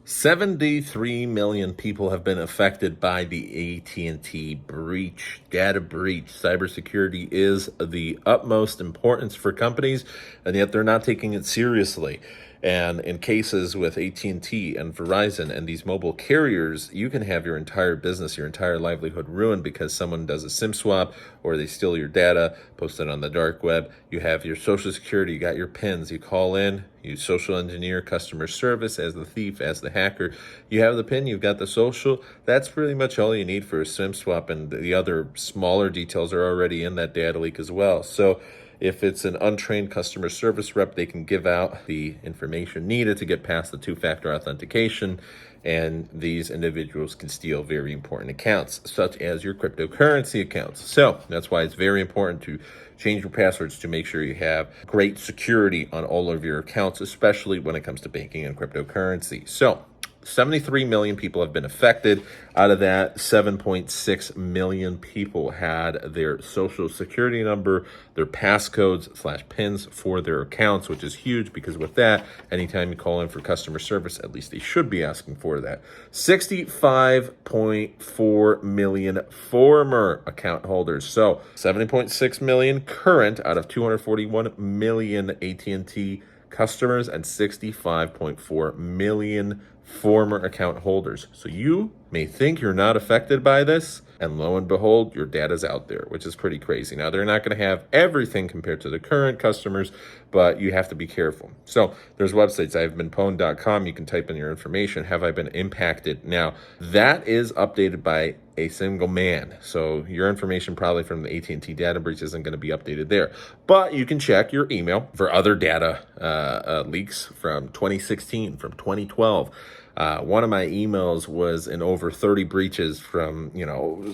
73 million people have been affected by the at&T breach, data breach. Cybersecurity is the utmost importance for companies, and yet they're not taking it seriously. And in cases with at&T and Verizon and these mobile carriers, you can have your entire business, your entire livelihood ruined because someone does a SIM swap or they steal your data, post it on the dark web. You have your social security, you got your PINs, you call in, you social engineer customer service as the thief, as the hacker. You have the PIN, you've got the social. That's pretty much all you need for a SIM swap, and the other smaller details are already in that data leak as well. So if it's an untrained customer service rep, they can give out the information needed to get past the two-factor authentication, and these individuals can steal very important accounts, such as your cryptocurrency accounts. So that's why it's very important to change your passwords to make sure you have great security on all of your accounts, especially when it comes to banking and cryptocurrency. So 73 million people have been affected. Out of that, 7.6 million people had their social security number, their passcodes / pins for their accounts, which is huge because with that, anytime you call in for customer service, at least they should be asking for that. 65.4 million former account holders. So 70.6 million current out of 241 million at&T customers and 65.4 million former account holders. So you may think you're not affected by this, and lo and behold, your data's out there, which is pretty crazy. Now, they're not going to have everything compared to the current customers, but you have to be careful. So there's websites, I'veBeenPwned.com. You can type in your information. Have I been impacted? Now, that is updated by a single man. So your information probably from the at&T data breach isn't going to be updated there. But you can check your email for other data leaks from 2016, from 2012. One of my emails was in over 30 breaches from,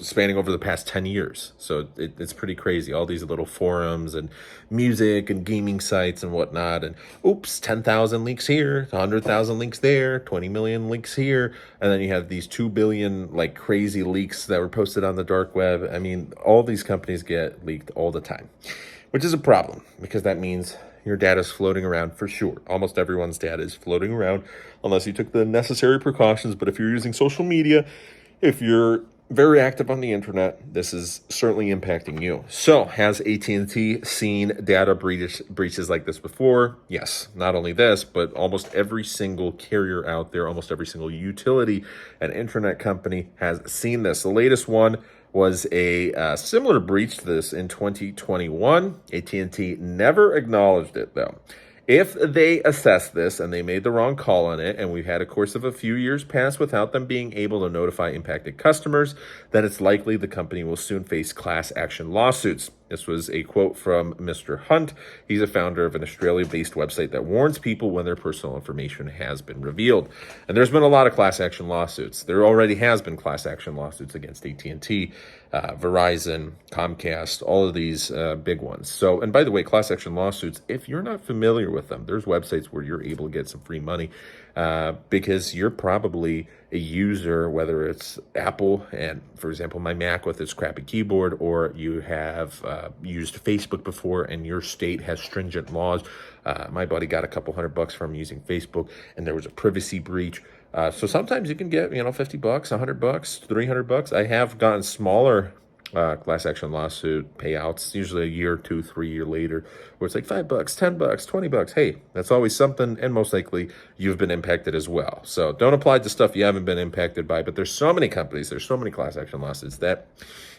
spanning over the past 10 years. So it's pretty crazy. All these little forums and music and gaming sites and whatnot. And oops, 10,000 leaks here, 100,000 leaks there, 20 million leaks here. And then you have these 2 billion like crazy leaks that were posted on the dark web. I mean, all these companies get leaked all the time, which is a problem because that means your data is floating around for sure. Almost everyone's data is floating around unless you took the necessary precautions. But if you're using social media, if you're very active on the internet, this is certainly impacting you. So has at&T seen data breaches like this before? Yes, not only this, but almost every single carrier out there, almost every single utility and internet company has seen this. The latest one was a similar breach to this in 2021. at&T never acknowledged it, though. If they assess this and they made the wrong call on it, and we've had a course of a few years pass without them being able to notify impacted customers, then it's likely the company will soon face class action lawsuits. This was a quote from Mr. Hunt. He's a founder of an Australia-based website that warns people when their personal information has been revealed. And there's been a lot of class action lawsuits. There already has been class action lawsuits against at&T, Verizon, Comcast, all of these big ones. So, and by the way, class action lawsuits, if you're not familiar with them, there's websites where you're able to get some free money because you're probably a user, whether it's Apple and, for example, my Mac with its crappy keyboard, or you have used Facebook before and your state has stringent laws. My buddy got a couple $100 from using Facebook, and there was a privacy breach. So sometimes you can get, $50, $100, $300. I have gotten smaller class action lawsuit payouts, usually a year, 2, 3 years later, where it's like $5, $10, $20. Hey, that's always something, and most likely you've been impacted as well. So don't apply to stuff you haven't been impacted by, but there's so many companies, there's so many class action lawsuits that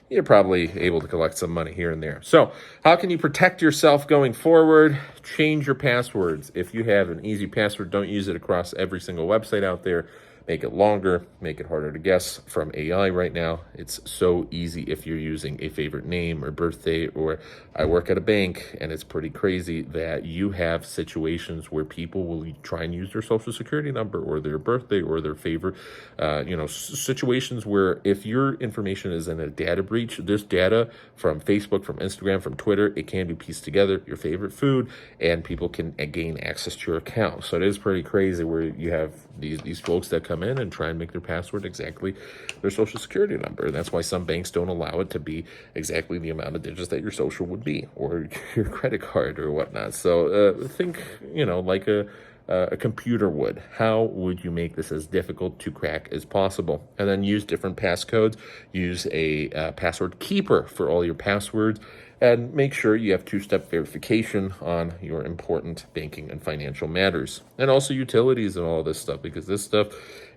you're probably able to collect some money here and there. So how can you protect yourself going forward? Change your passwords. If you have an easy password, don't use it across every single website out there. Make it longer, make it harder to guess from AI right now. It's so easy if you're using a favorite name or birthday, or I work at a bank, and it's pretty crazy that you have situations where people will try and use their social security number or their birthday or their favorite, situations where if your information is in a data breach, this data from Facebook, from Instagram, from Twitter, it can be pieced together, your favorite food, and people can gain access to your account. So it is pretty crazy where you have these folks that come in and try and make their password exactly their social security number. And that's why some banks don't allow it to be exactly the amount of digits that your social would be, or your credit card or whatnot. So think, like a a computer would. How would you make this as difficult to crack as possible? And then use different passcodes, use a password keeper for all your passwords, and make sure you have two-step verification on your important banking and financial matters. And also utilities and all this stuff, because this stuff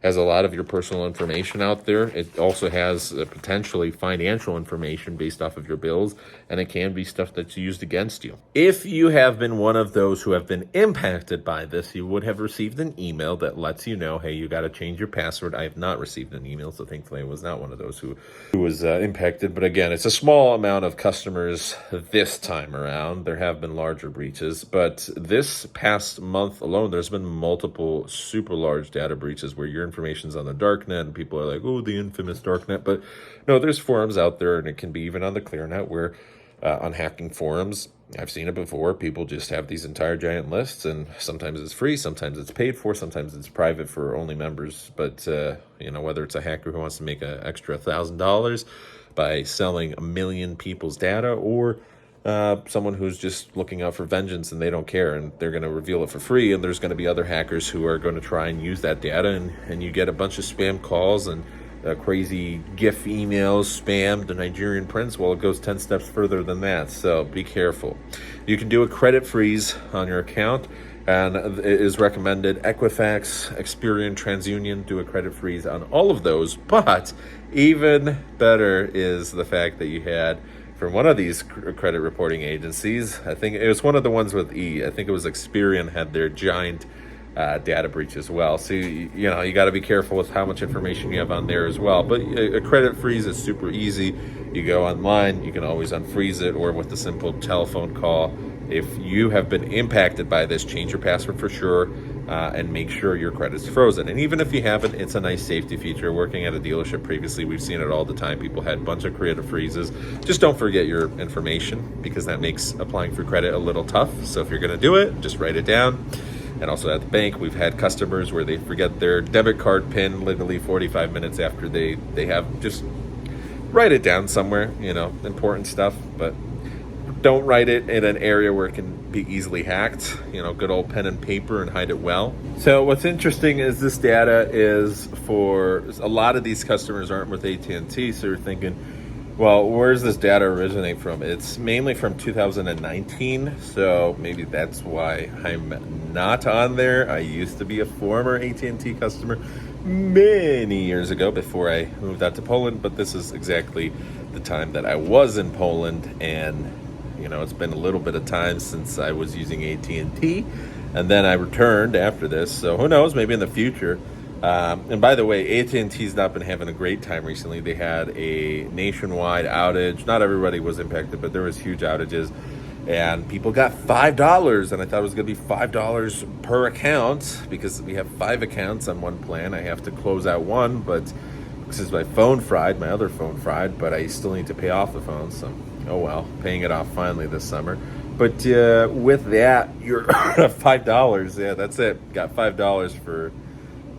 has a lot of your personal information out there. It also has potentially financial information based off of your bills, and it can be stuff that's used against you. If you have been one of those who have been impacted by this, you would have received an email that lets you know, hey, you got to change your password. I have not received an email, so thankfully I was not one of those who was impacted. But again, it's a small amount of customers this time around. There have been larger breaches, but this past month alone, there's been multiple super large data breaches where your information's on the darknet and people are like, oh, the infamous darknet. But no, there's forums out there, and it can be even on the clearnet where on hacking forums, I've seen it before, people just have these entire giant lists, and sometimes it's free, sometimes it's paid for, sometimes it's private for only members. But whether it's a hacker who wants to make an extra $1,000 by selling 1 million people's data, or someone who's just looking out for vengeance and they don't care and they're going to reveal it for free, and there's going to be other hackers who are going to try and use that data, and you get a bunch of spam calls and crazy GIF emails, spam, the Nigerian prince. Well, it goes 10 steps further than that, so be careful. You can do a credit freeze on your account, and it is recommended Equifax, Experian, TransUnion, do a credit freeze on all of those. But even better is the fact that you had, from one of these credit reporting agencies, I think it was one of the ones with E, I think it was Experian, had their giant data breach as well. So, you got to be careful with how much information you have on there as well. But a credit freeze is super easy. You go online, you can always unfreeze it, or with a simple telephone call. If you have been impacted by this, change your password for sure, and make sure your credit's frozen. And even if you haven't, it's a nice safety feature. Working at a dealership previously, we've seen it all the time. People had a bunch of credit freezes. Just don't forget your information, because that makes applying for credit a little tough. So if you're going to do it, just write it down. And also at the bank, we've had customers where they forget their debit card PIN literally 45 minutes after they have. Just write it down somewhere, important stuff, but don't write it in an area where it can be easily hacked. Good old pen and paper, and hide it well. So what's interesting is this data is for a lot of these customers aren't with at&T, so you're thinking, well, where's this data originate from? It's mainly from 2019, so maybe that's why I'm not on there. I used to be a former at&T customer many years ago before I moved out to Poland, but this is exactly the time that I was in Poland, and it's been a little bit of time since I was using at&T, and then I returned after this, so who knows, maybe in the future. And by the way, at&T's not been having a great time recently. They had a nationwide outage. Not everybody was impacted, but there was huge outages, and people got $5, and I thought it was going to be $5 per account, because we have 5 accounts on one plan. I have to close out one, but because my phone fried, my other phone fried, but I still need to pay off the phone, so oh well, paying it off finally this summer. But with that, you're $5, yeah, that's it. Got $5 for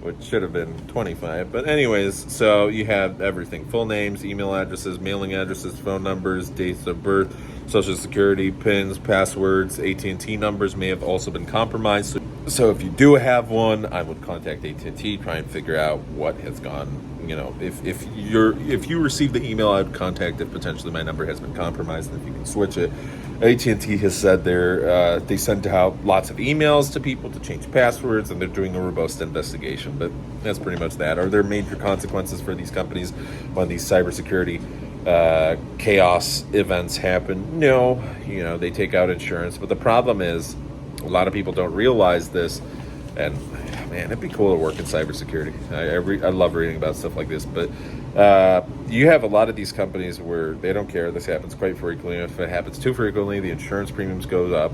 which should have been 25. But anyways, so you have everything: full names, email addresses, mailing addresses, phone numbers, dates of birth, social security, PINs, passwords. at&T numbers may have also been compromised. So if you do have one, I would contact at&T, try and figure out what has gone. If you receive the email, I would contact if potentially my number has been compromised, and if you can switch it. at&T has said they sent out lots of emails to people to change passwords, and they're doing a robust investigation. But that's pretty much that. Are there major consequences for these companies when these cybersecurity chaos events happen? No, they take out insurance. But the problem is, a lot of people don't realize this, and man, it'd be cool to work in cybersecurity. I love reading about stuff like this, but you have a lot of these companies where they don't care. This happens quite frequently. If it happens too frequently, the insurance premiums goes up,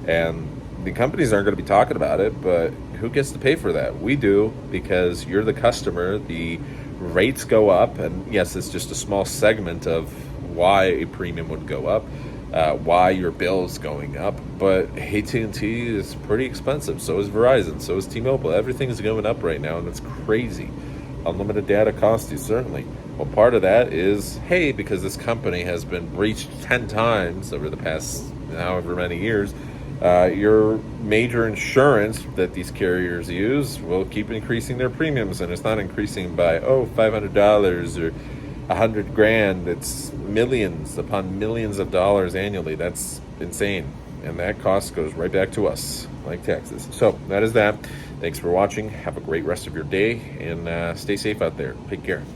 and the companies aren't going to be talking about it, but who gets to pay for that? We do, because you're the customer. The rates go up, and yes, it's just a small segment of why a premium would go up, why your bill is going up, but at&T is pretty expensive. So is Verizon, so is T-Mobile. Everything is going up right now, and it's crazy. Unlimited data costs you, certainly. Well, part of that is, hey, because this company has been breached 10 times over the past however many years, your major insurance that these carriers use will keep increasing their premiums, and it's not increasing by $500 or $100,000. It's millions upon millions of dollars annually. That's insane, and that cost goes right back to us like taxes. So that is that. Thanks for watching. Have a great rest of your day, and stay safe out there. Take care.